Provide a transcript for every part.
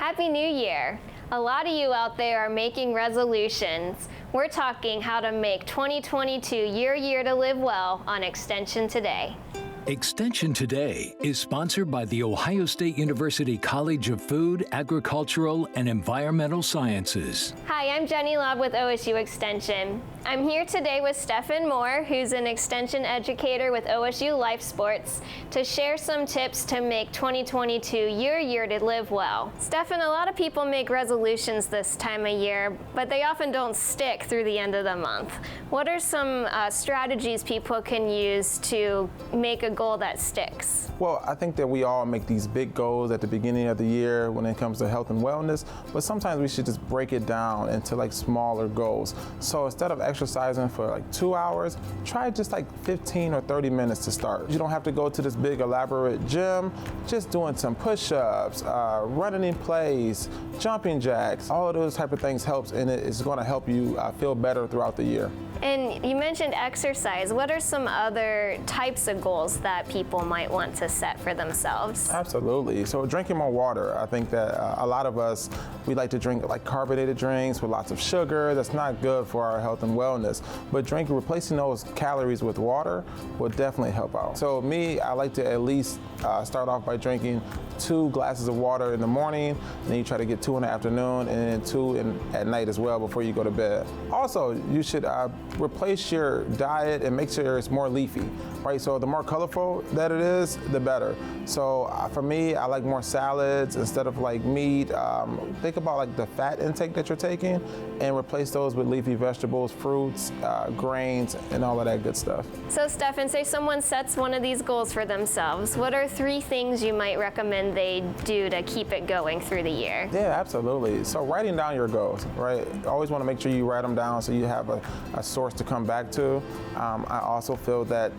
Happy New Year! A lot of you out there are making resolutions. We're talking how to make 2022 your year to live well on Extension Today. Extension Today is sponsored by the Ohio State University College of Food, Agricultural, and Environmental Sciences. Hi, I'm Jenny Lobb with OSU Extension. I'm here today with Stephen Moore, who's an Extension educator with OSU LiFEsports, to share some tips to make 2022 your year to live well. Stephen, a lot of people make resolutions this time of year, but they often don't stick through the end of the month. What are some strategies people can use to make a goal that sticks? Well, I think that we all make these big goals at the beginning of the year when it comes to health and wellness, but sometimes we should just break it down into like smaller goals. So instead of exercising for like 2 hours, try just like 15 or 30 minutes to start. You don't have to go to this big elaborate gym, just doing some push-ups, running in place, jumping jacks, all of those type of things helps, and it's going to help you feel better throughout the year. And you mentioned exercise. What are some other types of goals that people might want to set for themselves? Absolutely. So drinking more water. I think that a lot of us, we like to drink like carbonated drinks with lots of sugar. That's not good for our health and wellness. But replacing those calories with water will definitely help out. So me, I like to at least start off by drinking 2 glasses of water in the morning, and then you try to get 2 in the afternoon, and then 2 at night as well before you go to bed. Also, you should replace your diet and make sure it's more leafy, right? So the more colorful that it is, the better. So for me, I like more salads instead of like meat. Think about like the fat intake that you're taking and replace those with leafy vegetables, fruits, grains, and all of that good stuff. So Stephen, say someone sets one of these goals for themselves. What are 3 things you might recommend they do to keep it going through the year? Yeah, absolutely. So writing down your goals, right? Always want to make sure you write them down so you have a source to come back to. I also feel that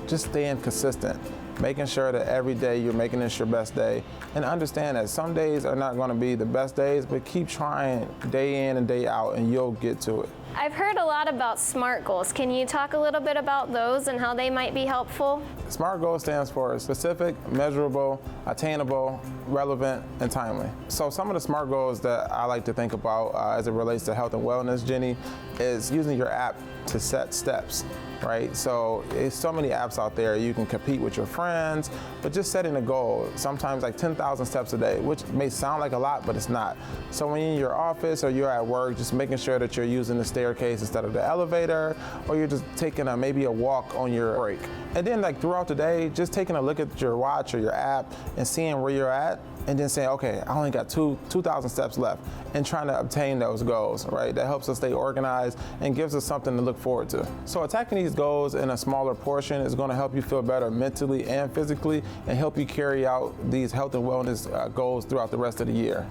just staying consistent, making sure that every day you're making this your best day, and understand that some days are not going to be the best days, but keep trying day in and day out and you'll get to it. I've heard a lot about SMART goals. Can you talk a little bit about those and how they might be helpful? SMART goal stands for specific, measurable, attainable, relevant, and timely. So some of the SMART goals that I like to think about as it relates to health and wellness, Jenny, is using your app to set steps. Right? So there's so many apps out there. You can compete with your friends, but just setting a goal, sometimes like 10,000 steps a day, which may sound like a lot, but it's not. So when you're in your office or you're at work, just making sure that you're using the staircase instead of the elevator, or you're just taking maybe a walk on your break. And then like throughout the day, just taking a look at your watch or your app and seeing where you're at, and then saying, okay, I only got 2,000 steps left, and trying to obtain those goals, right? That helps us stay organized and gives us something to look forward to. So attacking these goals in a smaller portion is going to help you feel better mentally and physically, and help you carry out these health and wellness goals throughout the rest of the year.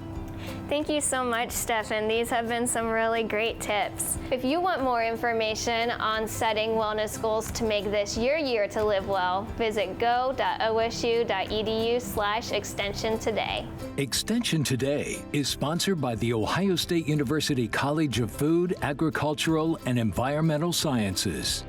Thank you so much, Stephen. These have been some really great tips. If you want more information on setting wellness goals to make this your year to live well, visit go.osu.edu/extension today. Extension Today is sponsored by the Ohio State University College of Food, Agricultural, and Environmental Sciences.